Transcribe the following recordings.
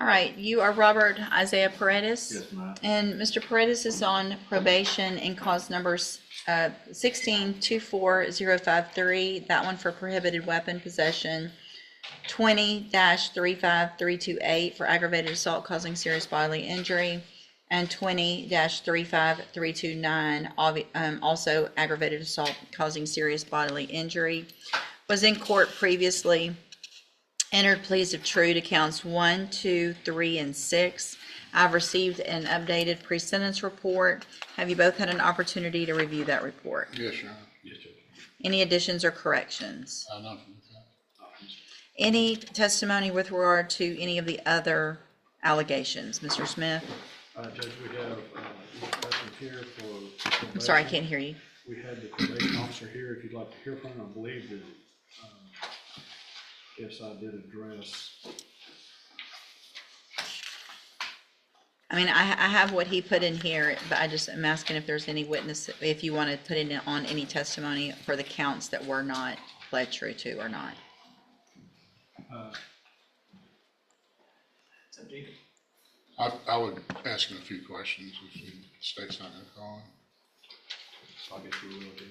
All right, you are Robert Isaiah Paredes? Yes, ma'am. And Mr. Paredes is on probation in cause numbers 16-24053, that one for prohibited weapon possession, 20-35328 for aggravated assault causing serious bodily injury, and 20-35329, also aggravated assault causing serious bodily injury. Was in court previously. Entered pleas of true to counts 1, 2, 3, and 6. I've received an updated pre-sentence report. Have you both had an opportunity to review that report? Yes, Your Honor. Yes, Judge. Any additions or corrections? Nothing with that. Any testimony with regard to any of the other allegations? Mr. Smith? Judge, we have Mr. Hutchins here for. I'm sorry, I can't hear you. We had the probation officer here, if you'd like to hear from him. I believe that, yes, I did address. I mean, I have what he put in here, but I just am asking if there's any witness, if you want to put in on any testimony for the counts that were not pled true to or not. I would ask him a few questions if the state's not going to call him. So I guess we will do.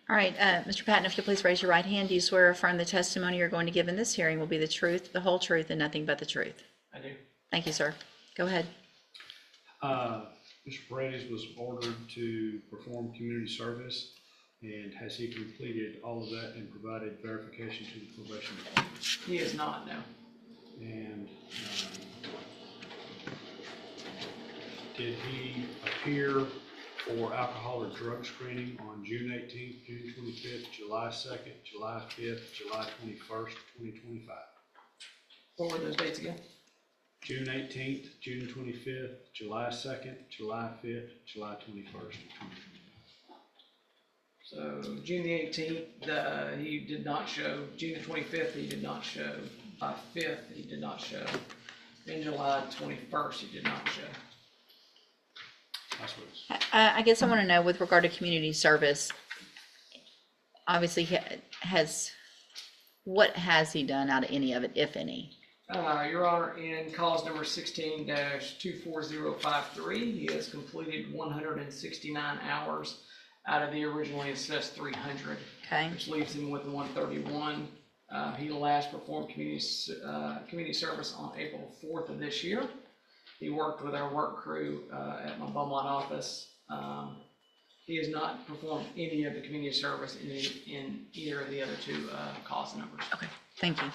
All right, Mr. Patton, if you'll please raise your right hand. Do you swear or affirm the testimony you're going to give in this hearing will be the truth, the whole truth, and nothing but the truth? I do. Thank you, sir. Go ahead. Mr. Paredes was ordered to perform community service, and has he completed all of that and provided verification to the probation department? He is not, no. And did he appear for alcohol or drug screening on June 18th, June 25th, July 2nd, July 5th, July 21st, 2025? What were those dates again? June 18th, June 25th, July 2nd, July 5th, July 21st, 2025. So June the 18th, he did not show. June the 25th, he did not show. July 5th, he did not show. And July 21st, he did not show. That's what it's. I guess I want to know with regard to community service, obviously what has he done out of any of it, if any? Your Honor, in cause number 16-24053, he has completed 169 hours out of the originally assessed 300, Okay. which leaves him with 131. He last performed community service on April 4th of this year. He worked with our work crew at my Beaumont office. He has not performed any of the community service in either of the other two cause numbers. Okay, thank you.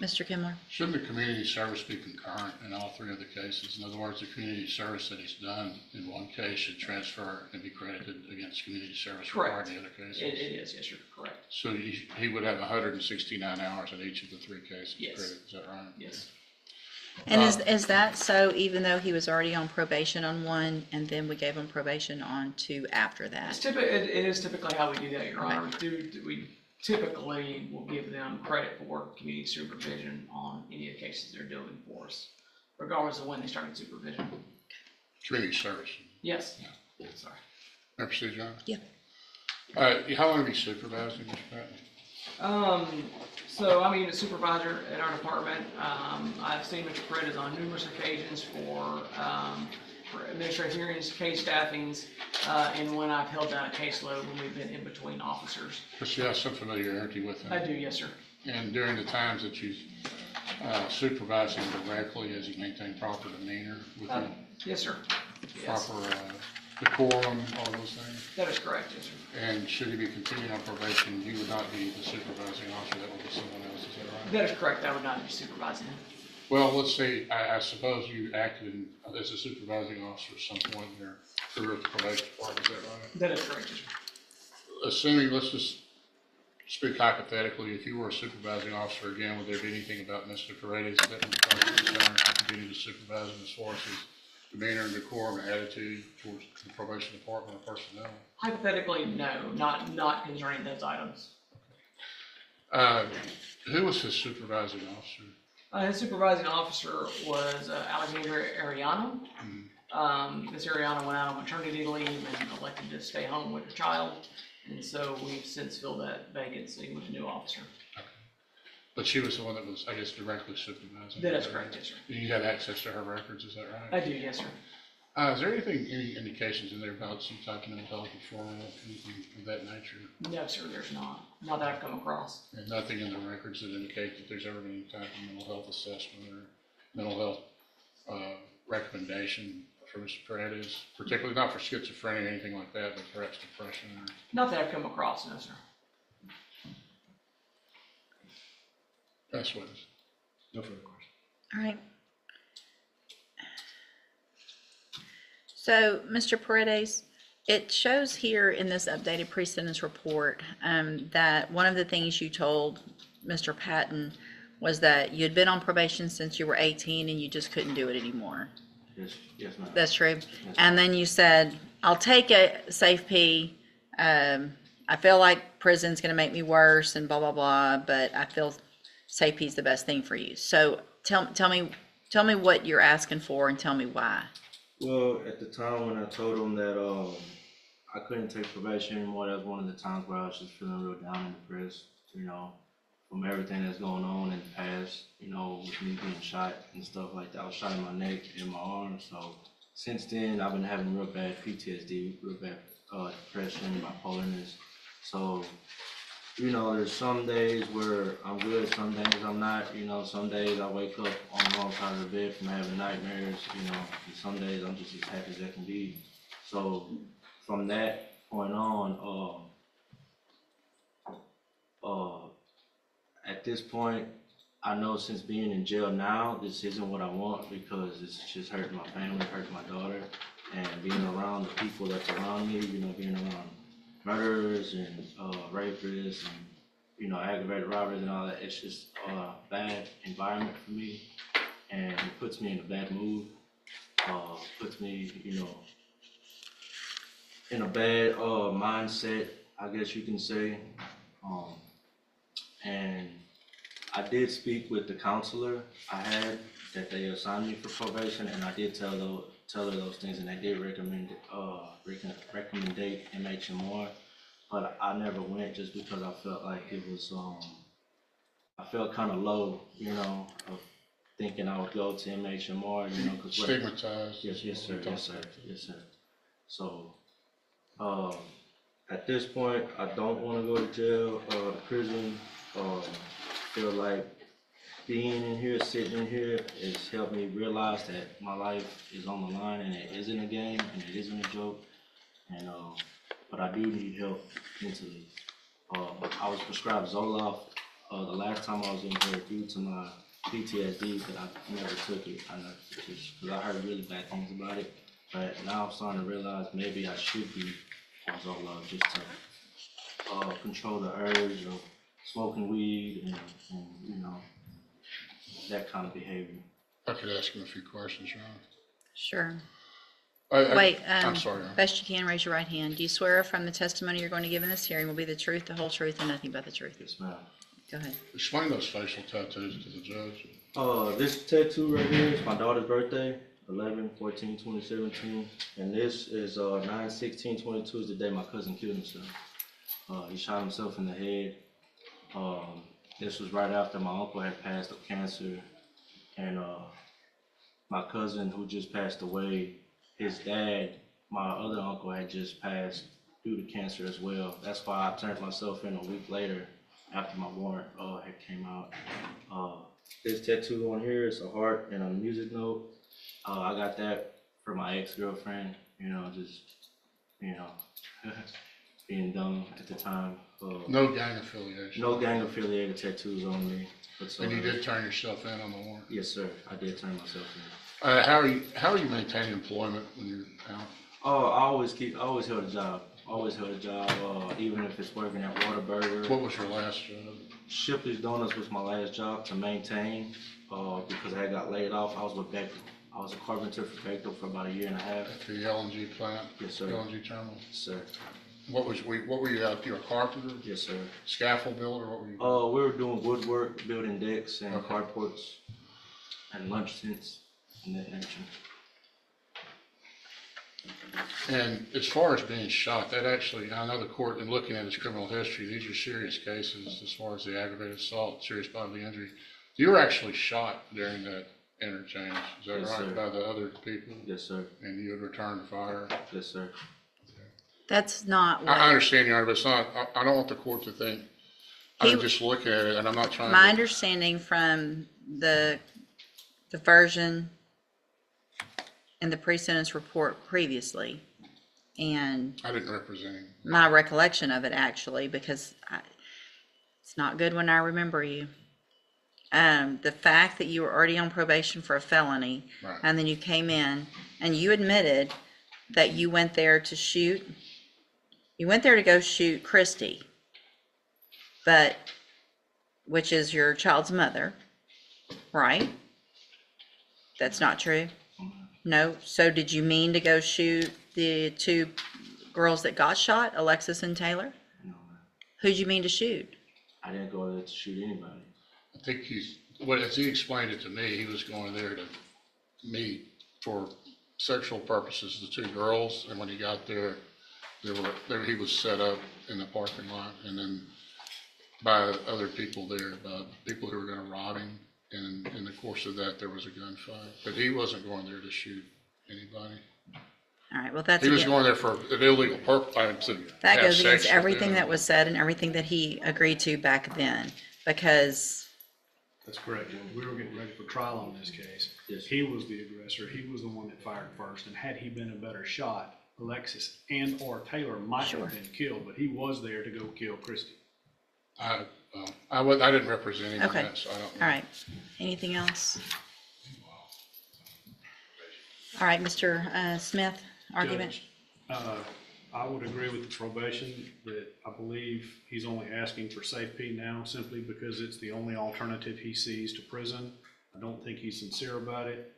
Mr. Kimler? Shouldn't the community service be concurrent in all three of the cases? In other words, the community service that he's done in one case should transfer and be credited against community service required in the other cases? It is, yes, you're correct. So he would have 169 hours in each of the three cases Yes. credited, is that right? Yes. And is that so even though he was already on probation on one and then we gave him probation on two after that? It is typically how we do that, Your Honor. We typically will give them credit for community supervision on any of the cases they're doing for us, regardless of when they started supervision. Community service. Yes. Sorry. May I proceed, John? Yeah. How long have you supervised, Mr. Patton? So I'm a unit supervisor at our department. I've seen Mr. Paredes on numerous occasions for administrative hearings, case staffings, and when I've held down a caseload when we've been in between officers. But you have some familiarity with him? I do, yes, sir. And during the times that you supervise him directly, has he maintained proper demeanor with him? Yes, sir. Yes. Proper decorum, all those things? That is correct, yes, sir. And should he be continuing on probation, you would not be the supervising officer, that would be someone else, is that right? That is correct. I would not be supervising him. Well, let's say, I suppose you acted as a supervising officer at some point in your career at the probation department, is that right? That is correct, yes, sir. Assuming, let's just speak hypothetically, if you were a supervising officer again, would there be anything about Mr. Paredes that would cause concern to continue to supervise him as far as his demeanor and decorum and attitude towards the probation department or personnel? Hypothetically, no, not concerning those items. Who was his supervising officer? His supervising officer was Alexandra Ariano. Ms. Ariano went out on maternity leave and elected to stay home with her child. And so we've since filled that vacancy with a new officer. But she was the one that was, I guess, directly supervising. That is correct, yes, sir. You have access to her records, is that right? I do, yes, sir. Is there any indications in there about some type of mental health referral, anything of that nature? No, sir, there's not. Not that I've come across. And nothing in the records that indicate that there's ever been any type of mental health assessment or mental health recommendation for Mr. Paredes, particularly not for schizophrenia or anything like that, but perhaps depression or? Not that I've come across, no, sir. That's what it is. No further questions. All right. So, Mr. Paredes, it shows here in this updated pre-sentence report that one of the things you told Mr. Patton was that you had been on probation since you were 18 and you just couldn't do it anymore. Yes, ma'am. That's true. And then you said, I'll take a safe P. I feel like prison's going to make me worse and blah, blah, blah, but I feel safe P is the best thing for you. So tell me what you're asking for and tell me why. Well, at the time when I told him that I couldn't take probation anymore, that was one of the times where I was just feeling real down and depressed, you know, from everything that's going on in the past, you know, with me being shot and stuff like that. I was shot in my neck and my arm, so since then I've been having real bad PTSD, real bad depression, bipolarness. So, you know, there's some days where I'm good, some days I'm not, you know, some days I wake up on the wrong side of the bed from having nightmares, you know, and some days I'm just as happy as I can be. So from that point on, at this point, I know since being in jail now, this isn't what I want because it's just hurting my family, hurting my daughter, and being around the people that's around me, you know, being around murderers and rapists and, you know, aggravated robberies and all that. It's just a bad environment for me, and it puts me in a bad mood. Puts me, you know, in a bad mindset, I guess you can say. And I did speak with the counselor I had that they assigned me for probation, and I did tell her those things, and they did recommend MHMR, but I never went just because I felt like it was I felt kind of low, you know, of thinking I would go to MHMR, you know, because Stigmatized. yes, sir. So at this point, I don't want to go to jail or prison. Feel like being in here, sitting in here, has helped me realize that my life is on the line and it isn't a game and it isn't a joke. And but I do need help mentally. I was prescribed Zoloft the last time I was in here due to my PTSD, but I never took it. Because I heard really bad things about it. But now I'm starting to realize maybe I should be on Zoloft just to control the urge of smoking weed and you know, that kind of behavior. I could ask him a few questions, Ron. Sure. I'm Wait, sorry, Ron. best you can, raise your right hand. Do you swear from the testimony you're going to give in this hearing will be the truth, the whole truth, and nothing but the truth? Yes, ma'am. Go ahead. Explain those facial tattoos to the judge. This tattoo right here is my daughter's birthday, 11/14/2017, and this is 9/16/22 is the day my cousin killed himself. He shot himself in the head. This was right after my uncle had passed of cancer, and my cousin who just passed away, his dad, my other uncle, had just passed due to cancer as well. That's why I turned myself in a week later after my warrant had came out. This tattoo on here is a heart and a music note. I got that for my ex-girlfriend, you know, just, you know, being dumb at the time. No gang affiliation. No gang affiliated tattoos on me. And you did turn yourself in on the warrant? Yes, sir. I did turn myself in. How are you maintaining employment when you're out? I always held a job. Even if it's working at Whataburger. What was your last job? Shipley's Donuts was my last job to maintain, because I got laid off. I was with Bechtel. I was a carpenter for Bechtel for about 1.5 years. At the LNG plant? Yes, sir. LNG terminal? Yes, sir. What were you out? You were a carpenter? Yes, sir. Scaffold builder? What were you? We were doing woodwork, building decks and Okay. carports and lunch tents and that nature. And as far as being shot, that actually, I know the court, in looking at his criminal history, these are serious cases as far as the aggravated assault, serious bodily injury. You were actually shot during that interchange, is that Yes, right, sir. by the other people? Yes, sir. And you had returned fire? Yes, sir. That's not I what, understand, Your Honor, but it's not, I don't want the court to think, He- I'm just looking at it, and I'm not trying my to. understanding from the version in the pre-sentence report previously, and I didn't represent him. my recollection of it actually, because it's not good when I remember you. The fact that you were already on probation for a felony, Right. and then you came in and you admitted that you went there to shoot, you went there to go shoot Christy, but, which is your child's mother, right? That's not true? No? So did you mean to go shoot the two girls that got shot, Alexis and Taylor? No, ma'am. Who'd you mean to shoot? I didn't go there to shoot anybody. I think as he explained it to me, he was going there to meet for sexual purposes, the two girls, and when he got there, he was set up in the parking lot, and then by other people there, by people who were gonna rob him, and in the course of that, there was a gunfight, but he wasn't going there to shoot anybody. All right, well, that's, He was again, going there for an illegal purpose, that goes against everything that was said and everything that he agreed to back then, because, That's correct, Judge. We were getting ready for trial on this case. Yes, sir. He was the aggressor. He was the one that fired first, and had he been a better shot, Alexis and or Taylor might Sure. have been killed, but he was there to go kill Christie. I didn't represent him in Okay. that, so I don't know. all right. Anything else? All right, Mr. Smith, argument? Judge, I would agree with the probation that I believe he's only asking for safety now simply because it's the only alternative he sees to prison. I don't think he's sincere about it.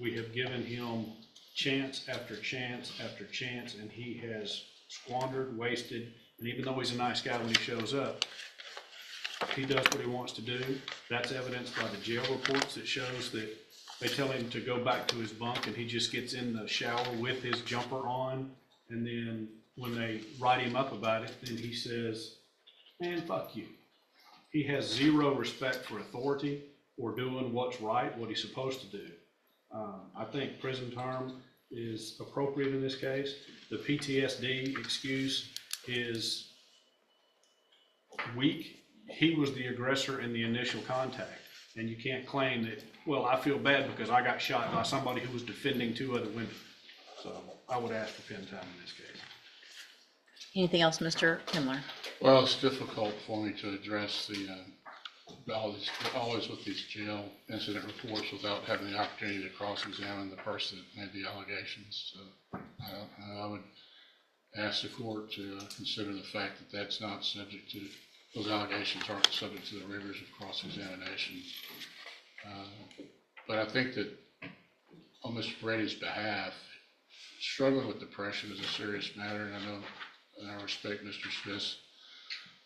We have given him chance after chance after chance, and he has squandered, wasted, and even though he's a nice guy when he shows up, he does what he wants to do. That's evidenced by the jail reports that shows that they tell him to go back to his bunk and he just gets in the shower with his jumper on. And then when they write him up about it, then he says, man, fuck you. He has zero respect for authority or doing what's right, what he's supposed to do. I think prison term is appropriate in this case. The PTSD excuse is weak. He was the aggressor in the initial contact. And you can't claim that, well, I feel bad because I got shot by somebody who was defending two other women. So I would ask for pen time in this case. Anything else, Mr. Kimler? Well, it's difficult for me to address always with these jail incident reports without having the opportunity to cross-examine the person that made the allegations. So I would ask the court to consider the fact that that's not subject to, those allegations aren't subject to the rigors of cross-examination. But I think that on Mr. Brady's behalf, struggling with depression is a serious matter, and I know, and I respect Mr. Smith's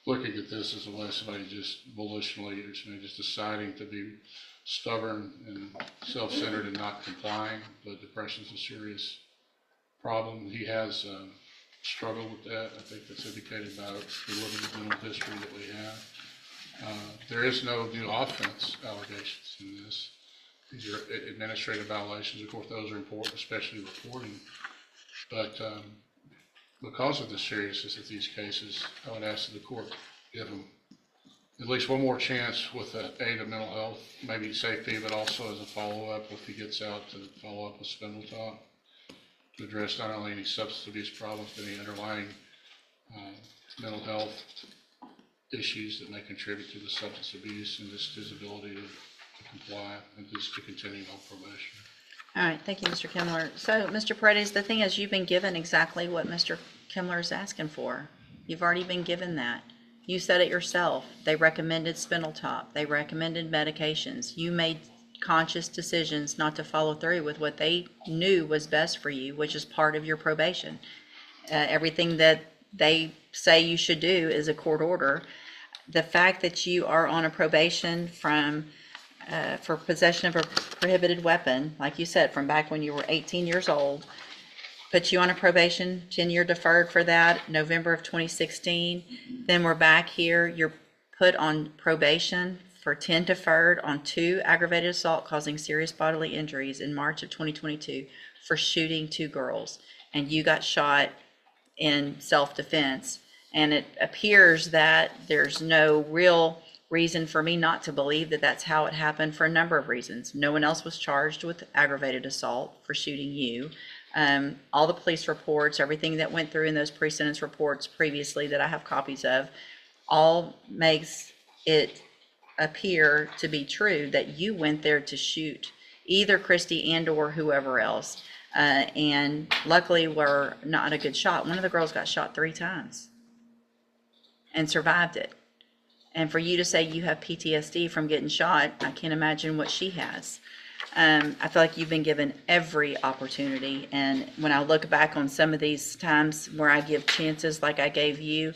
looking at this as a way somebody just volitionally, or somebody just deciding to be stubborn and self-centered and not complying, but depression is a serious problem. He has struggled with that. I think that's indicated by the limited mental history that we have. There is no new offense allegations in this. These are administrative violations. Of course, those are important, especially reporting. But because of the seriousness of these cases, I would ask that the court give him at least one more chance with the aid of mental health, maybe safety, but also as a follow-up if he gets out, to follow up with Spindletop, to address not only any substance abuse problems, but any underlying mental health issues that may contribute to the substance abuse and just his ability to comply and just to continue on probation. All right, thank you, Mr. Kimler. So, Mr. Paredes, the thing is, you've been given exactly what Mr. Kimler is asking for. You've already been given that. You said it yourself. They recommended Spindletop. They recommended medications. You made conscious decisions not to follow through with what they knew was best for you, which is part of your probation. Everything that they say you should do is a court order. The fact that you are on a probation for possession of a prohibited weapon, like you said, from back when you were 18 years old, put you on a probation, 10-year deferred for that, November of 2016. Then we're back here, you're put on probation for 10 deferred on 2 aggravated assault causing serious bodily injuries in March of 2022 for shooting 2 girls. And you got shot in self-defense. And it appears that there's no real reason for me not to believe that that's how it happened for a number of reasons. No one else was charged with aggravated assault for shooting you. All the police reports, everything that went through in those pre-sentence reports previously that I have copies of, all makes it appear to be true that you went there to shoot either Christy and or whoever else. And luckily we're not a good shot. One of the girls got shot 3 times and survived it. And for you to say you have PTSD from getting shot, I can't imagine what she has. I feel like you've been given every opportunity. And when I look back on some of these times where I give chances like I gave you,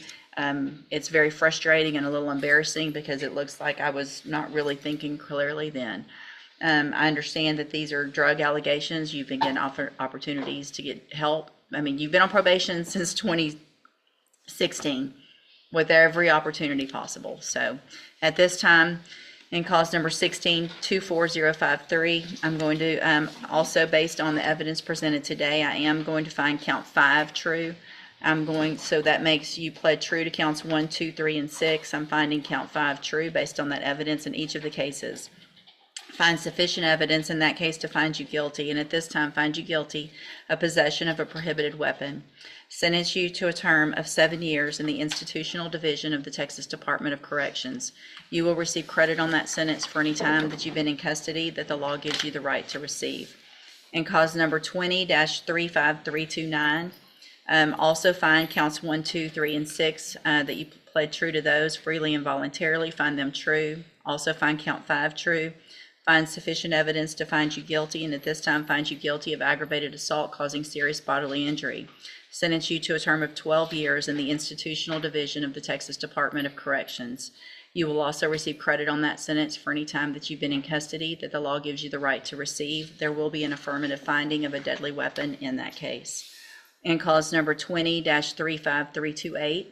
it's very frustrating and a little embarrassing because it looks like I was not really thinking clearly then. I understand that these are drug allegations. You've been getting opportunities to get help. I mean, you've been on probation since 2016 with every opportunity possible. So at this time, in cause number 16-24053, I'm going to, also based on the evidence presented today, I am going to find count 5 true. So that makes you pled true to counts 1, 2, 3, and 6. I'm finding count 5 true based on that evidence in each of the cases. Find sufficient evidence in that case to find you guilty, and at this time find you guilty of possession of a prohibited weapon. Sentence you to a term of 7 years in the institutional division of the Texas Department of Corrections. You will receive credit on that sentence for any time that you've been in custody that the law gives you the right to receive. In cause number 20-35329, also find counts 1, 2, 3, and 6 that you pled true to those freely and voluntarily. Find them true. Also find count 5 true. Find sufficient evidence to find you guilty, and at this time find you guilty of aggravated assault causing serious bodily injury. Sentence you to a term of 12 years in the institutional division of the Texas Department of Corrections. You will also receive credit on that sentence for any time that you've been in custody that the law gives you the right to receive. There will be an affirmative finding of a deadly weapon in that case. In cause number 20-35328,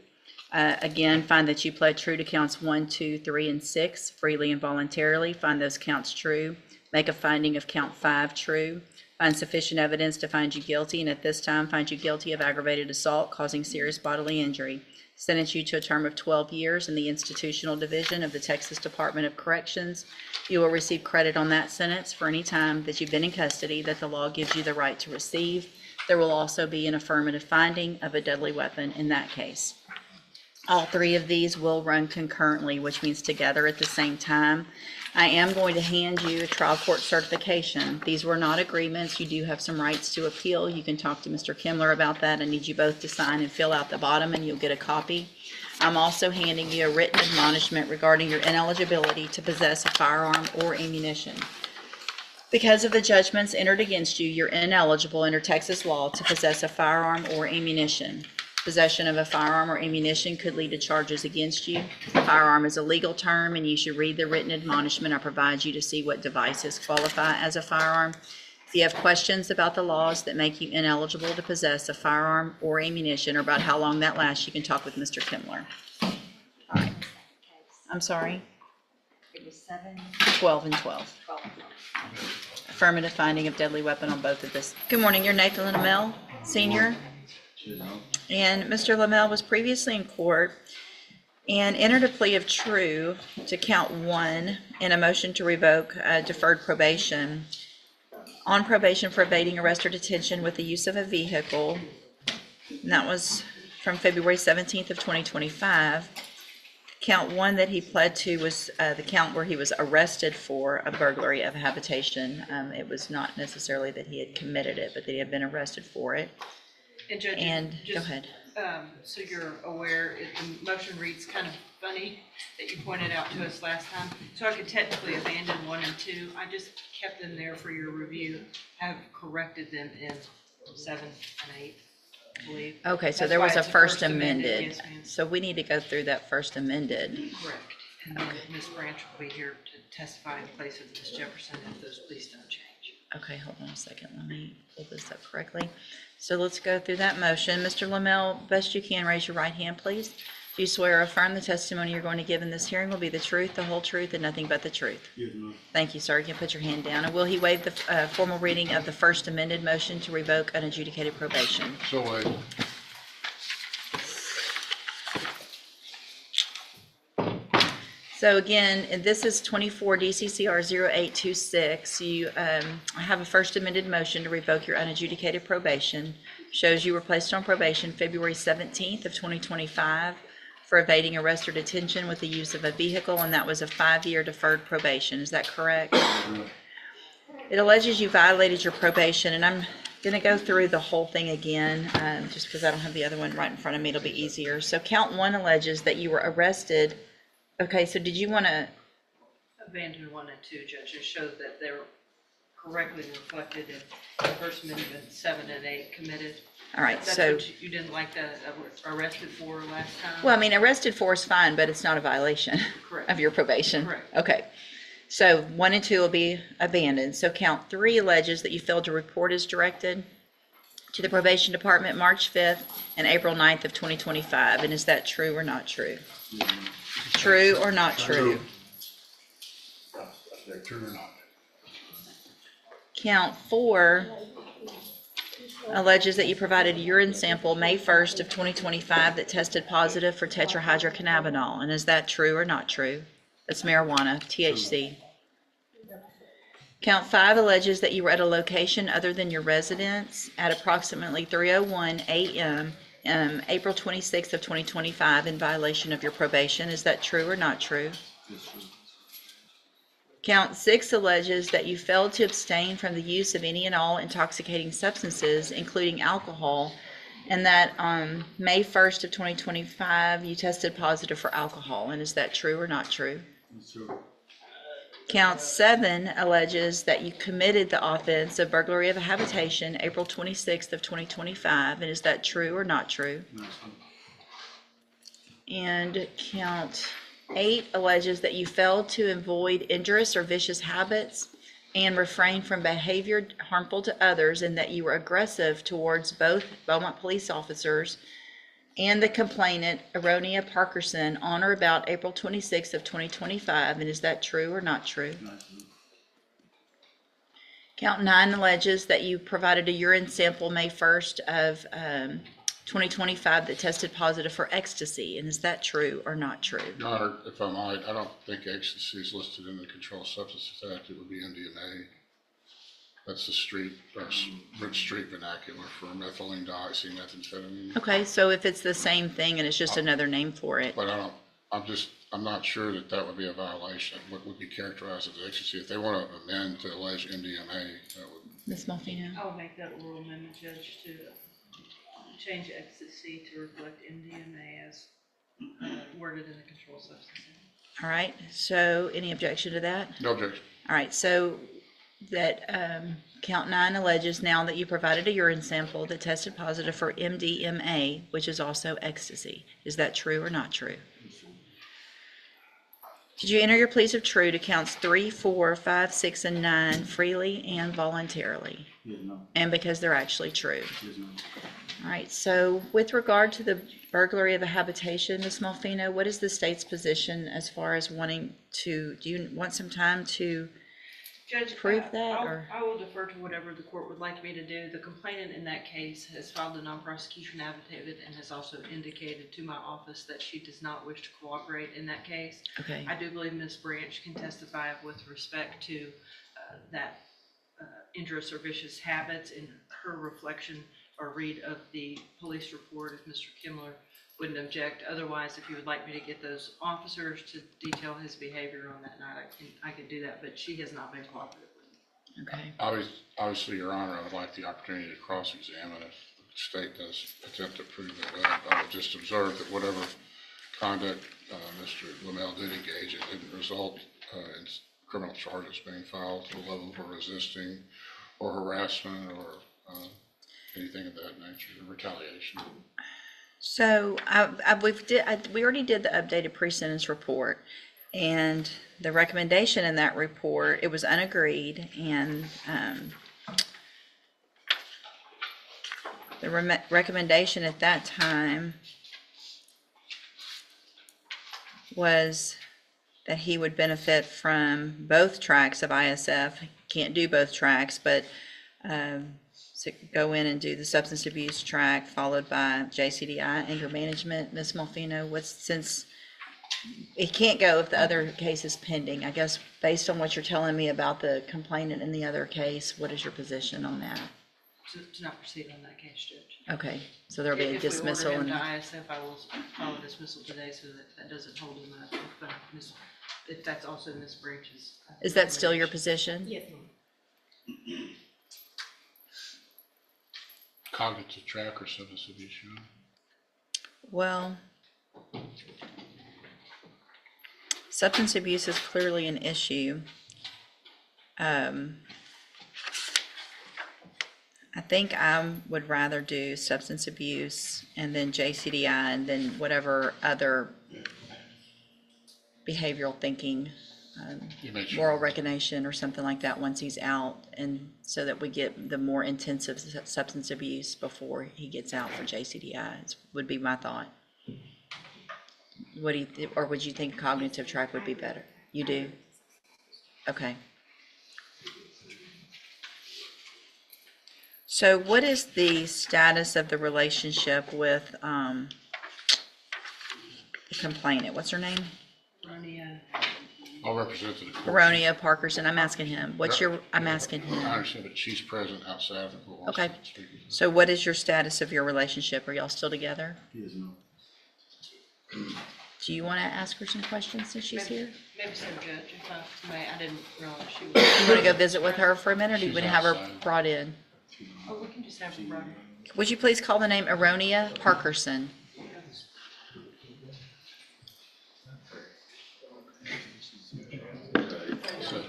again, find that you pled true to counts 1, 2, 3, and 6 freely and voluntarily. Find those counts true. Make a finding of count 5 true. Find sufficient evidence to find you guilty, and at this time find you guilty of aggravated assault causing serious bodily injury. Sentence you to a term of 12 years in the institutional division of the Texas Department of Corrections. You will receive credit on that sentence for any time that you've been in custody that the law gives you the right to receive. There will also be an affirmative finding of a deadly weapon in that case. All 3 of these will run concurrently, which means together at the same time. I am going to hand you a trial court certification. These were not agreements. You do have some rights to appeal. You can talk to Mr. Kimler about that. I need you both to sign and fill out the bottom, and you'll get a copy. I'm also handing you a written admonishment regarding your ineligibility to possess a firearm or ammunition. Because of the judgments entered against you, you're ineligible under Texas law to possess a firearm or ammunition. Possession of a firearm or ammunition could lead to charges against you. Firearm is a legal term, and you should read the written admonishment I provide you to see what devices qualify as a firearm. If you have questions about the laws that make you ineligible to possess a firearm or ammunition, or about how long that lasts, you can talk with Mr. Kimler. All right. I'm sorry? It was 7, 12 and 12. 12. Affirmative finding of deadly weapon on both of this. Good morning, you're Nathan Lamel, Senior. And Mr. Lamel was previously in court and entered a plea of true to count 1 in a motion to revoke deferred probation. On probation for evading arrest or detention with the use of a vehicle. And that was from February 17th of 2025. Count 1 that he pled to was the count where he was arrested for a burglary of a habitation. It was not necessarily that he had committed it, but that he had been arrested for it. And Judge, And go just, ahead. so you're aware, the motion reads kind of funny that you pointed out to us last time. So I could technically abandon 1 and 2. I just kept them there for your review, have corrected them in 7 and 8, I believe. Okay, so That's there why was a it's first amended. yes, ma'am. So we need to go through that first amended. Correct. And then Ms. Branch will be here to testify in place of Ms. Jefferson if those pleas don't change. Okay, hold on a second. Let me pull this up correctly. So let's go through that motion. Mr. Lamel, best you can, raise your right hand, please. Do you swear or affirm the testimony you're going to give in this hearing will be the truth, the whole truth, and nothing but the truth? Yes, ma'am. Thank you, sir. You can put your hand down. And will he waive the formal reading of the first amended motion to revoke unadjudicated probation? So waived. So again, and this is 24 DCCR 0826. You have a first amended motion to revoke your unadjudicated probation. Shows you were placed on probation February 17th of 2025 for evading arrest or detention with the use of a vehicle, and that was a 5-year deferred probation. Is that correct? It alleges you violated your probation, and I'm going to go through the whole thing again, just because I don't have the other one right in front of me. It'll be easier. So count 1 alleges that you were arrested. Okay, so did you want to, Abandon 1 and 2, Judge, and show that they're correctly reflected in the First Amendment 7 and 8 committed. all right, That's so, what you didn't like the arrested for last time? well, I mean, arrested for is fine, but it's not a violation Correct. of your probation. Correct. Okay, so 1 and 2 will be abandoned. So count 3 alleges that you failed to report as directed to the probation department March 5th and April 9th of 2025. And is that true or not true? True or not true? True or not? Count 4 alleges that you provided a urine sample May 1st of 2025 that tested positive for tetrahydrocannabinol. And is that true or not true? That's marijuana, THC. Count 5 alleges that you were at a location other than your residence at approximately 3:01 a.m. April 26th of 2025 in violation of your probation. Is that true or not true? Count 6 alleges that you failed to abstain from the use of any and all intoxicating substances, including alcohol, and that on May 1st of 2025, you tested positive for alcohol. And is that true or not true? Count 7 alleges that you committed the offense of burglary of a habitation April 26th of 2025. And is that true or not true? And count 8 alleges that you failed to avoid injurious or vicious habits and refrain from behavior harmful to others, and that you were aggressive towards both Beaumont police officers and the complainant, Aronia Parkerson, on or about April 26th of 2025. And is that true or not true? Count 9 alleges that you provided a urine sample May 1st of 2025 that tested positive for ecstasy. And is that true or not true? Your Honor, if I might, I don't think ecstasy is listed in the Controlled Substances Act. It would be MDMA. That's the rich street vernacular for methylene dioxymethamphetamine. Okay, so if it's the same thing and it's just another name for it. But I'm not sure that that would be a violation. What would be characterized as ecstasy? If they want to amend to allege MDMA, that would. Ms. Malfino? I'll make that oral amendment, Judge, to change ecstasy to reflect MDMA as worded in the Controlled Substance Act. All right, so any objection to that? No objection. All right, so that count 9 alleges now that you provided a urine sample that tested positive for MDMA, which is also ecstasy. Is that true or not true? Did you enter your pleas of true to counts 3, 4, 5, 6, and 9 freely and voluntarily? Yes, ma'am. And because they're actually true? Yes, ma'am. All right, so with regard to the burglary of a habitation, Ms. Malfino, what is the state's position as far as wanting to, do you want some time to Judge, prove that, or? I will defer to whatever the court would like me to do. The complainant in that case has filed a non-prosecution affidavit and has also indicated to my office that she does not wish to cooperate in that case. Okay, I do believe Ms. Branch can testify with respect to that injurious or vicious habits in her reflection or read of the police report if Mr. Kimler wouldn't object. Otherwise, if you would like me to get those officers to detail his behavior on that night, I could do that, but she has not been cooperative with me. okay. Obviously, Your Honor, I would like the opportunity to cross-examine if the state does attempt to prove that up. I would just observe that whatever conduct Mr. Lamel did engage in didn't result in criminal charges being filed to the level of resisting or harassment or anything of that nature, retaliation. So we already did the updated pre-sentence report, and the recommendation in that report, it was unagreed, and The recommendation at that time was that he would benefit from both tracks of ISF. Can't do both tracks, but so go in and do the substance abuse track, followed by JCDI, anger management. Ms. Malfino, since it can't go if the other case is pending, I guess based on what you're telling me about the complainant in the other case, what is your position on that? To not proceed on that case, Judge. Okay, so there'll be a dismissal. If we and order him to ISF, I will file a dismissal today so that doesn't hold him up. If that's also Ms. Branch's. Is that still your position? Yes, ma'am. Cognitive track or substance abuse, you know? Well, substance abuse is clearly an issue. I think I would rather do substance abuse and then JCDI and then whatever other behavioral thinking, You made sure. moral recognition or something like that once he's out, and so that we get the more intensive substance abuse before he gets out for JCDI would be my thought. What do you, or would you think cognitive track would be better? You do? Okay. So what is the status of the relationship with the complainant? What's her name? Ronia. I'll represent to the court. Aronia Parkerson. I'm asking him. I'm asking I him. understand that she's present outside the court. Okay. So what is your status of your relationship? Are y'all still together? Yes, no. Do you want to ask her some questions since she's here? Maybe so, Judge, if I may. I didn't realize she You was. want to go visit with her for a minute, or do you She's want to have her outside. brought in? Oh, we can just have her brought in. Would you please call the name Aronia Parkerson? So,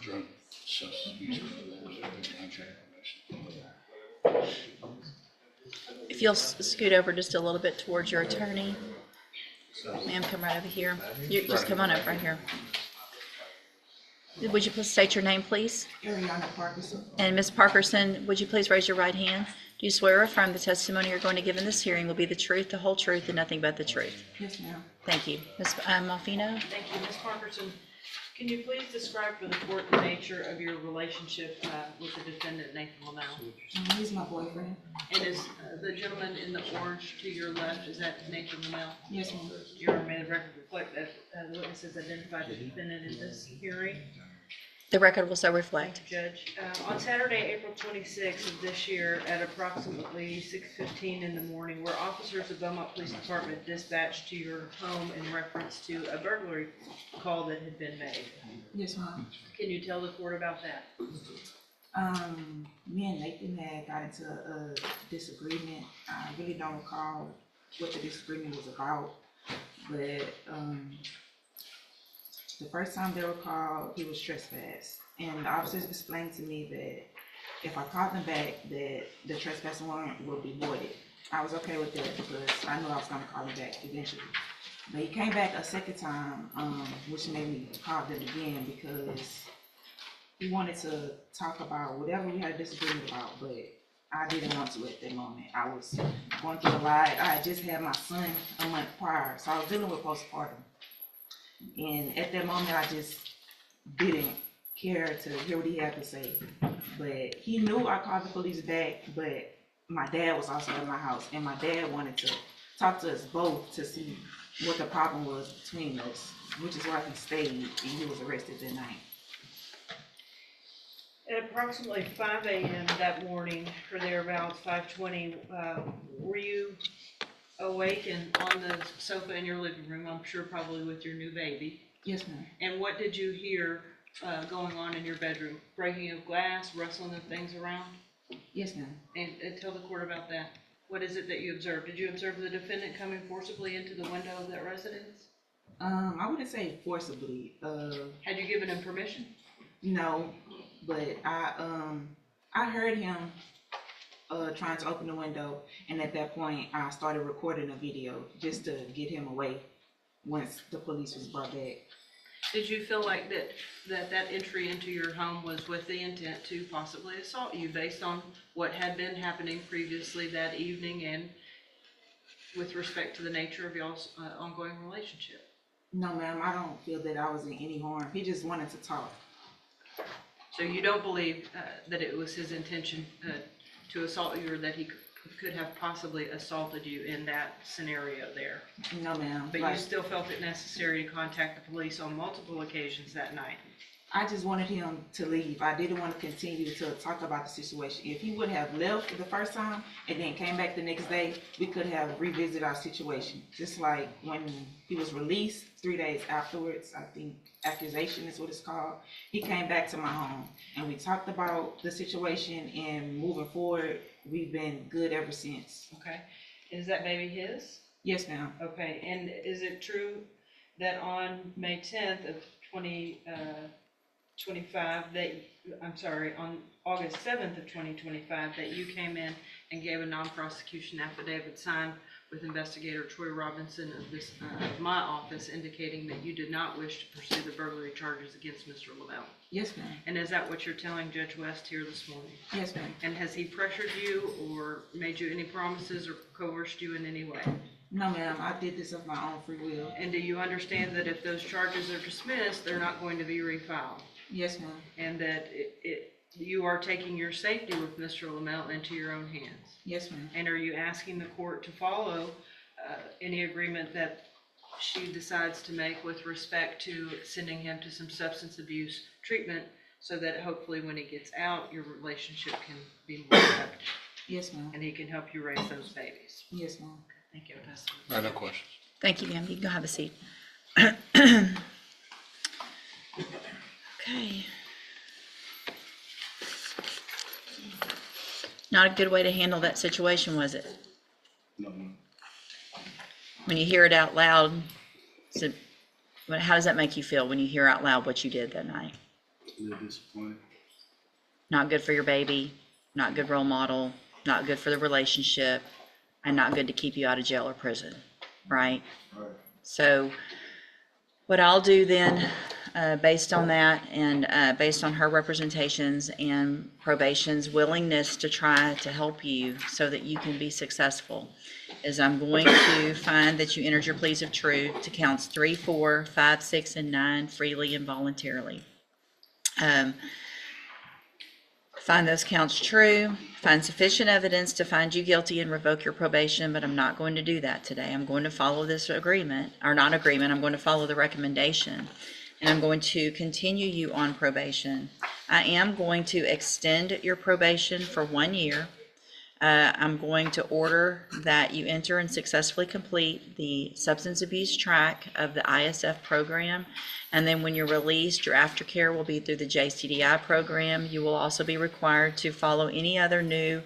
drug substance abuse. If you'll scoot over just a little bit towards your attorney. Ma'am, come right over here. You just come on up right here. Would you please state your name, please? Ariana Parkinson. And Ms. Parkerson, would you please raise your right hand? Do you swear or affirm the testimony you're going to give in this hearing will be the truth, the whole truth, and nothing but the truth? Yes, ma'am. Thank you. Ms. Malfino? Thank you. Ms. Parkerson, can you please describe for the court the nature of your relationship with the defendant, Nathan Lamel? He's my boyfriend. And is the gentleman in the orange to your left, is that Nathan Lamel? Yes, ma'am. Your may the record reflect that the witness has identified the defendant in this hearing. The record will so reflect. Judge, on Saturday, April 26th of this year, at approximately 6:15 in the morning, were officers of Beaumont Police Department dispatched to your home in reference to a burglary call that had been made. Yes, ma'am. Can you tell the court about that? Me and Nathan had got into a disagreement. I really don't recall what the disagreement was about, but the first time they were called, he was trespassed, and the officers explained to me that if I called them back, that the trespass warrant would be voided. I was okay with that because I knew I was gonna call him back eventually. But he came back a second time, which made me call them again because he wanted to talk about whatever we had a disagreement about, but I didn't want to at that moment. I was going through a lot. I had just had my son a month prior, so I was dealing with postpartum. And at that moment, I just didn't care to hear what he had to say. But he knew I called the police back, but my dad was also at my house, and my dad wanted to talk to us both to see what the problem was between us, which is why he stayed, and he was arrested that night. At approximately 5 a.m. that morning, or thereabouts, 5:20, were you awake and on the sofa in your living room, I'm sure probably with your new baby? Yes, ma'am. And what did you hear going on in your bedroom? Breaking of glass, rustling of things around? Yes, ma'am. And tell the court about that. What is it that you observed? Did you observe the defendant coming forcibly into the window of that residence? I wouldn't say forcibly. Had you given him permission? No, but I heard him trying to open the window, and at that point I started recording a video just to get him away once the police was brought back. Did you feel like that entry into your home was with the intent to possibly assault you based on what had been happening previously that evening and with respect to the nature of y'all's ongoing relationship? No, ma'am, I don't feel that I was in any harm. He just wanted to talk. So you don't believe that it was his intention to assault you, or that he could have possibly assaulted you in that scenario there? No, ma'am. But you still felt it necessary to contact the police on multiple occasions that night? I just wanted him to leave. I didn't want to continue to talk about the situation. If he would have left the first time and then came back the next day, we could have revisited our situation. Just like when he was released 3 days afterwards, I think accusation is what it's called. He came back to my home and we talked about the situation, and moving forward, we've been good ever since. Okay. Is that baby his? Yes, ma'am. Okay, and is it true that on May 10th of 2025, on August 7th of 2025, that you came in and gave a non-prosecution affidavit signed with Investigator Troy Robinson of my office, indicating that you did not wish to pursue the burglary charges against Mr. Lavelle? Yes, ma'am. And is that what you're telling Judge West here this morning? Yes, ma'am. And has he pressured you or made you any promises or coerced you in any way? No, ma'am. I did this of my own free will. And do you understand that if those charges are dismissed, they're not going to be refiled? Yes, ma'am. And that you are taking your safety with Mr. Lamel into your own hands? Yes, ma'am. And are you asking the court to follow any agreement that she decides to make with respect to sending him to some substance abuse treatment, so that hopefully when he gets out, your relationship can be more productive Yes, ma'am. and he can help you raise those babies? Yes, ma'am. Thank you. All right, no questions. Thank you, ma'am. You can go have a seat. Okay. Not a good way to handle that situation, was it? No, ma'am. When you hear it out loud, how does that make you feel when you hear out loud what you did that night? A little disappointed. Not good for your baby, not good role model, not good for the relationship, and not good to keep you out of jail or prison, right? All right. So what I'll do then, based on that and based on her representations and probation's willingness to try to help you so that you can be successful, is I'm going to find that you entered your pleas of truth to counts 3, 4, 5, 6, and 9 freely and voluntarily. Find those counts true, find sufficient evidence to find you guilty and revoke your probation, but I'm not going to do that today. I'm going to follow this agreement, or not agreement, I'm going to follow the recommendation, and I'm going to continue you on probation. I am going to extend your probation for 1 year. I'm going to order that you enter and successfully complete the substance abuse track of the ISF program. And then when you're released, your aftercare will be through the JCDI program. You will also be required to follow any other new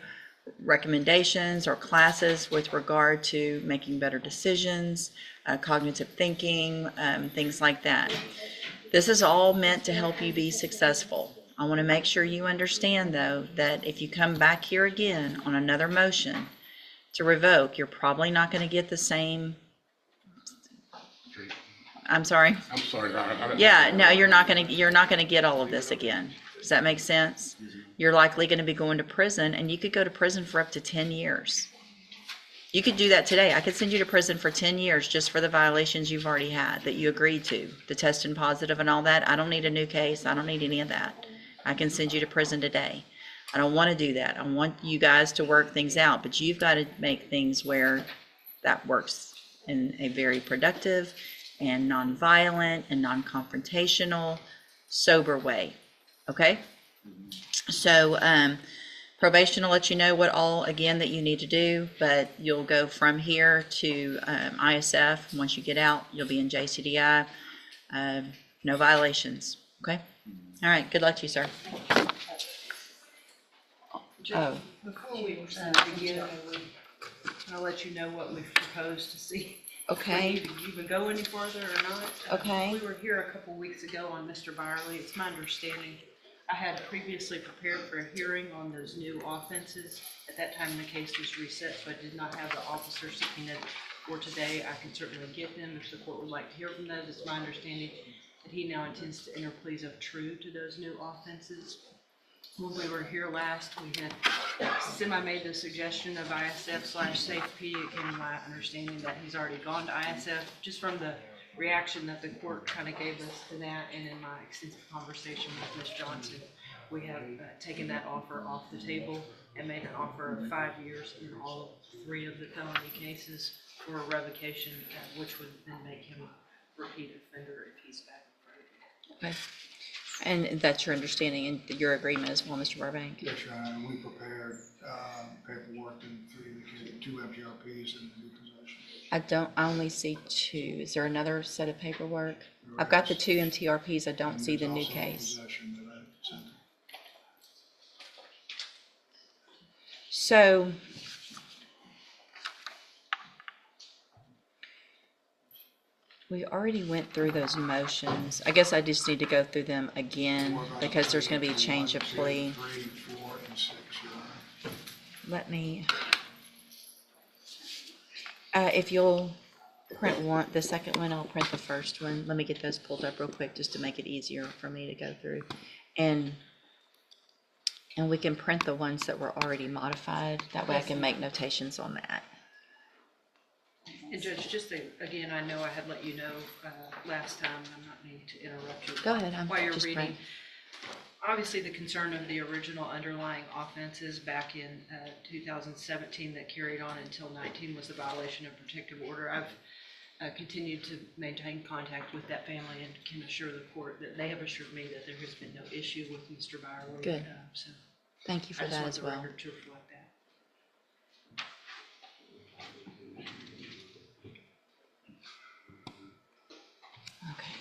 recommendations or classes with regard to making better decisions, cognitive thinking, things like that. This is all meant to help you be successful. I want to make sure you understand, though, that if you come back here again on another motion to revoke, you're probably not going to get the same. I'm sorry? I'm sorry, Your Honor. I didn't- Yeah, no, you're not going to get all of this again. Does that make sense? You're likely going to be going to prison, and you could go to prison for up to 10 years. You could do that today. I could send you to prison for 10 years just for the violations you've already had that you agreed to, the testing positive and all that. I don't need a new case. I don't need any of that. I can send you to prison today. I don't want to do that. I want you guys to work things out, but you've got to make things where that works in a very productive and nonviolent and non-confrontational, sober way. Okay? So probation will let you know what all, again, that you need to do, but you'll go from here to ISF. Once you get out, you'll be in JCDI. No violations. Okay? All right, good luck to you, sir. Oh. Before we begin, I'll let you know what we've proposed to see. Okay. If you even go any further or not. Okay. We were here a couple weeks ago on Mr. Byerly. It's my understanding, I had previously prepared for a hearing on those new offenses. At that time, the case was reset, so I did not have the officer subpoenaed for today. I can certainly get them if the court would like to hear from those. It's my understanding that he now intends to enter pleas of true to those new offenses. When we were here last, we had semi-made the suggestion of ISF/safe P. It came to my understanding that he's already gone to ISF, just from the reaction that the court kind of gave us to that, and in my extensive conversation with Ms. Johnson, we have taken that offer off the table and made an offer of 5 years in all 3 of the felony cases for a revocation, which would then make him a repeat offender if he's back in front of you. Okay. And that's your understanding and your agreement as well, Mr. Burbank? Yes, Your Honor, and we prepared paperwork and 3 indicated 2 MTRPs in the new possession. I only see 2. Is there another set of paperwork? I've got the 2 MTRPs. I don't And see the there's new also case. possession that I sent. So we already went through those motions. I guess I just need to go through them again because there's going to be a change of plea. 3, 4, and 6, Your Honor. Let me, if you'll print the second one, I'll print the first one. Let me get those pulled up real quick just to make it easier for me to go through. And we can print the ones that were already modified. That way I can make notations on that. And Judge, just again, I know I had let you know last time, and I'm not meaning to interrupt you. Go ahead, I'm While you're just reading, praying. obviously the concern of the original underlying offenses back in 2017 that carried on until 19 was the violation of protective order. I've continued to maintain contact with that family and can assure the court that they have assured me that there has been no issue with Mr. Byerly. Good. So Thank you for I just that want as the well. record to reflect that. Okay.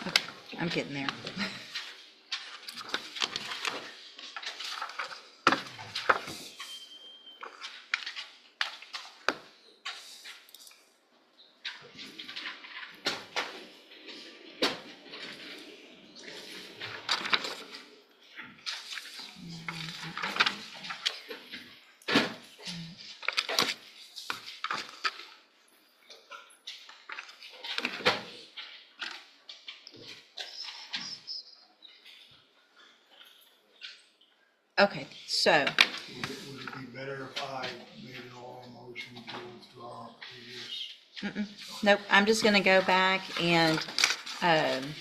Okay, I'm getting there. Okay, so Would it be better if I made an oral motion to withdraw previous? nope, I'm just gonna go back and, I'm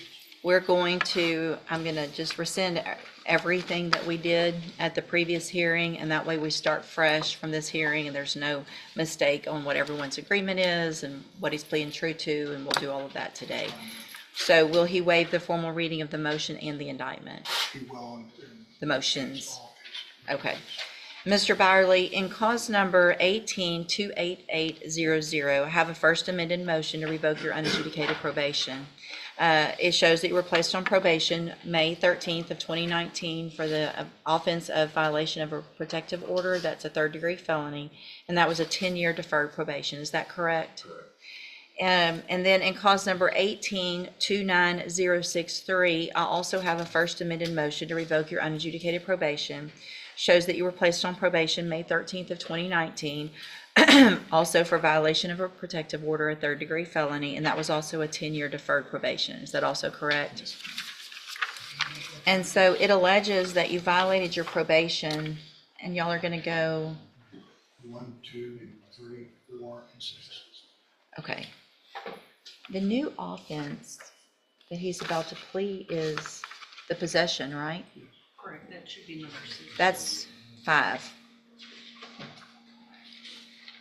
gonna just rescind everything that we did at the previous hearing, and that way we start fresh from this hearing, and there's no mistake on what everyone's agreement is and what he's pleading true to, and we'll do all of that today. So will he waive the formal reading of the motion and the indictment? He will in The motions. all cases. Okay. Mr. Byerly, in cause number 18-28800, I have a first amended motion to revoke your unadjudicated probation. It shows that you were placed on probation May 13th of 2019 for the offense of violation of a protective order. That's a 3rd-degree felony, and that was a 10-year deferred probation. Is that correct? Correct. And then in cause number 18-29063, I also have a first amended motion to revoke your unadjudicated probation. Shows that you were placed on probation May 13th of 2019, also for violation of a protective order, a 3rd-degree felony, and that was also a 10-year deferred probation. Is that also correct? Yes. And so it alleges that you violated your probation, and y'all are going to go, 1, 2, 3, 4, and 6. okay. The new offense that he's about to plead is the possession, right? Correct, that should be number 6. That's 5.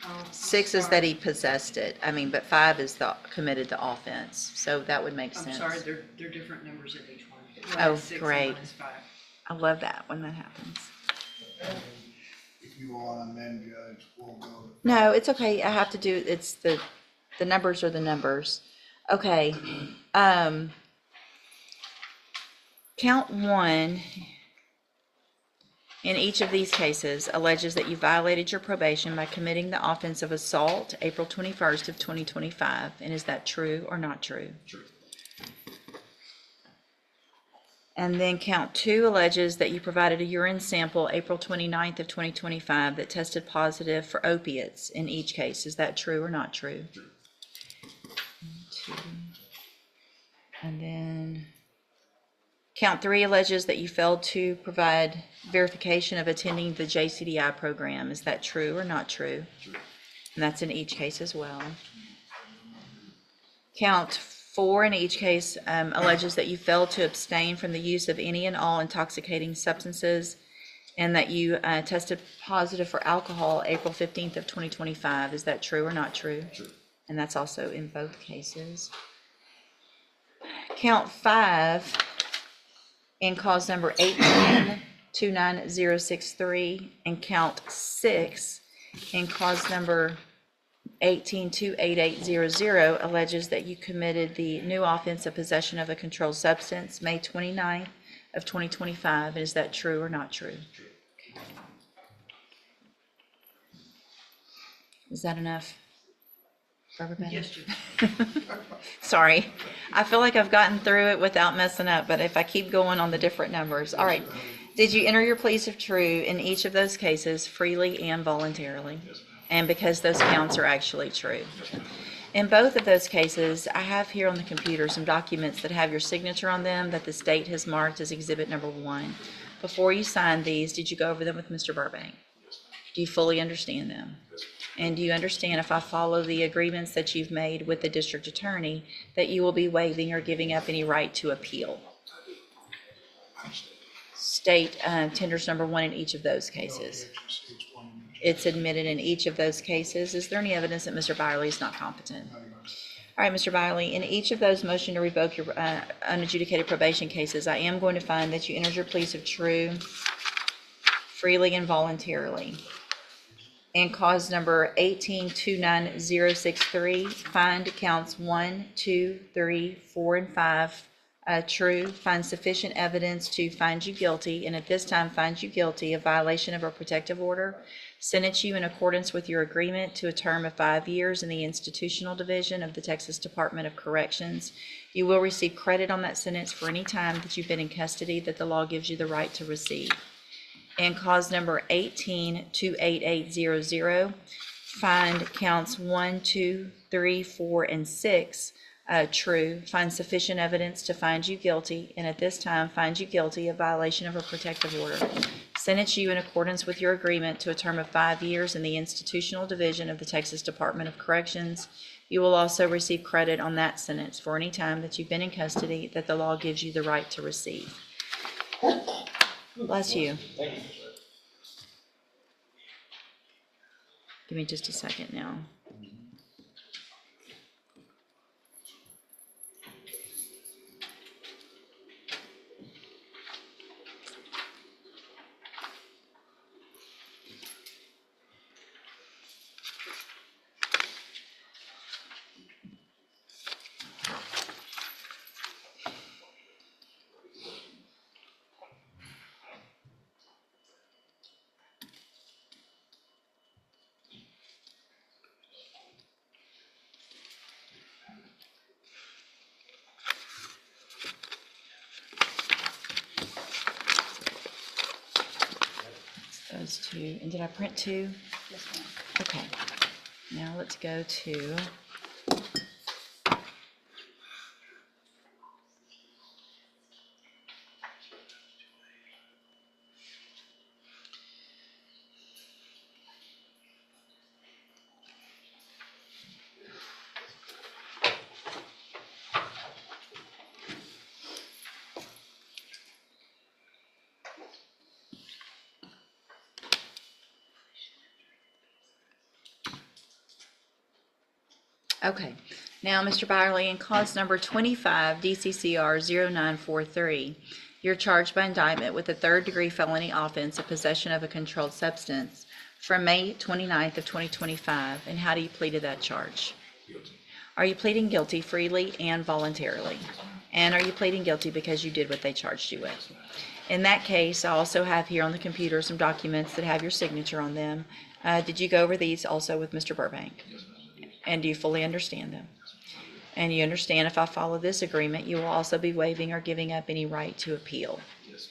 Oh, 6 is that he possessed it. I mean, but 5 is committed the offense. So that would make I'm sense. sorry, they're different numbers in each one. Oh, One is 6 and great. one is 5. I love that when that happens. If you want to amend, Judge, we'll go. No, it's okay. I have to do, it's the numbers are the numbers. Okay. Count 1 in each of these cases alleges that you violated your probation by committing the offense of assault April 21st of 2025. And is that true or not true? True. And then count 2 alleges that you provided a urine sample April 29th of 2025 that tested positive for opiates in each case. Is that true or not true? Two. And then count 3 alleges that you failed to provide verification of attending the JCDI program. Is that true or not true? And that's in each case as well. Count 4 in each case alleges that you failed to abstain from the use of any and all intoxicating substances, and that you tested positive for alcohol April 15th of 2025. Is that true or not true? True. And that's also in both cases. Count 5 in cause number 18-29063 and count 6 in cause number 18-28800 alleges that you committed the new offense of possession of a controlled substance May 29th of 2025. Is that true or not true? True. Is that enough for everybody? Yes, Judge. Sorry, I feel like I've gotten through it without messing up, but if I keep going on the different numbers. All right. Did you enter your pleas of true in each of those cases freely and voluntarily? Yes, ma'am. And because those counts are actually true? Yes, ma'am. In both of those cases, I have here on the computer some documents that have your signature on them that the state has marked as exhibit number 1. Before you signed these, did you go over them with Mr. Burbank? Yes, ma'am. Do you fully understand them? Yes, ma'am. And do you understand, if I follow the agreements that you've made with the district attorney, that you will be waiving or giving up any right to appeal? State tenders number 1 in each of those cases. It's admitted in each of those cases. Is there any evidence that Mr. Byerly is not competent? All right, Mr. Byerly, in each of those motion to revoke your unadjudicated probation cases, I am going to find that you entered your pleas of true freely and voluntarily. And cause number 18-29063, find counts 1, 2, 3, 4, and 5 true, find sufficient evidence to find you guilty, and at this time find you guilty of violation of a protective order, sentence you in accordance with your agreement to a term of 5 years in the institutional division of the Texas Department of Corrections. You will receive credit on that sentence for any time that you've been in custody that the law gives you the right to receive. And cause number 18-28800, find counts 1, 2, 3, 4, and 6 true, find sufficient evidence to find you guilty, and at this time find you guilty of violation of a protective order. Sentence you in accordance with your agreement to a term of 5 years in the institutional division of the Texas Department of Corrections. You will also receive credit on that sentence for any time that you've been in custody that the law gives you the right to receive. Bless you. Thank you. Give me just a second now. Those 2, and did I print 2? Yes, ma'am. Okay, now let's go to okay. Now, Mr. Byerly, in cause number 25 DCCR 0943, you're charged by indictment with a third-degree felony offense of possession of a controlled substance from May 29th of 2025. And how do you plead to that charge? Guilty. Are you pleading guilty freely and voluntarily? And are you pleading guilty because you did what they charged you with? In that case, I also have here on the computer some documents that have your signature on them. Did you go over these also with Mr. Burbank? Yes, ma'am. And do you fully understand them? And you understand if I follow this agreement, you will also be waiving or giving up any right to appeal. Yes.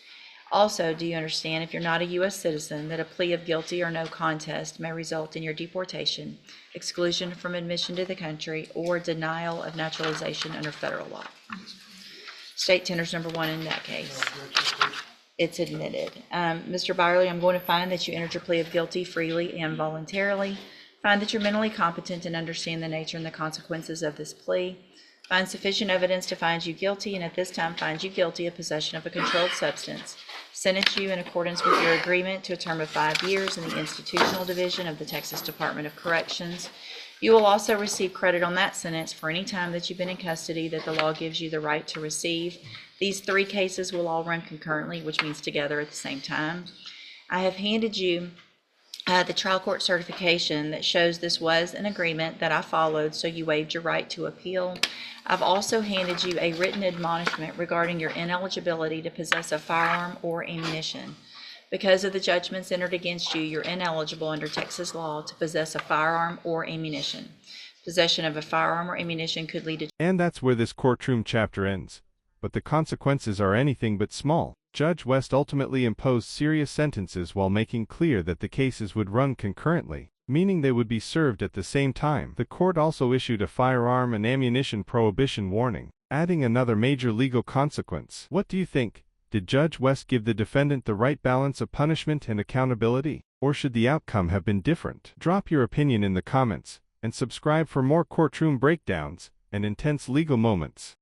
Also, do you understand if you're not a U.S. citizen that a plea of guilty or no contest may result in your deportation, exclusion from admission to the country, or denial of naturalization under federal law? State tender's number one in that case. It's admitted. Mr. Byerly, I'm going to find that you entered your plea of guilty freely and voluntarily. Find that you're mentally competent and understand the nature and the consequences of this plea. Find sufficient evidence to find you guilty, and at this time find you guilty of possession of a controlled substance. Sentence you in accordance with your agreement to a term of 5 years in the Institutional Division of the Texas Department of Corrections. You will also receive credit on that sentence for any time that you've been in custody that the law gives you the right to receive. These 3 cases will all run concurrently, which means together at the same time. I have handed you the trial court certification that shows this was an agreement that I followed, so you waived your right to appeal. I've also handed you a written admonishment regarding your ineligibility to possess a firearm or ammunition. Because of the judgments entered against you, you're ineligible under Texas law to possess a firearm or ammunition. Possession of a firearm or ammunition could lead to... And that's where this courtroom chapter ends. But the consequences are anything but small. Judge West ultimately imposed serious sentences while making clear that the cases would run concurrently, meaning they would be served at the same time. The court also issued a firearm and ammunition prohibition warning, adding another major legal consequence. What do you think? Did Judge West give the defendant the right balance of punishment and accountability? Or should the outcome have been different? Drop your opinion in the comments, and subscribe for more courtroom breakdowns and intense legal moments.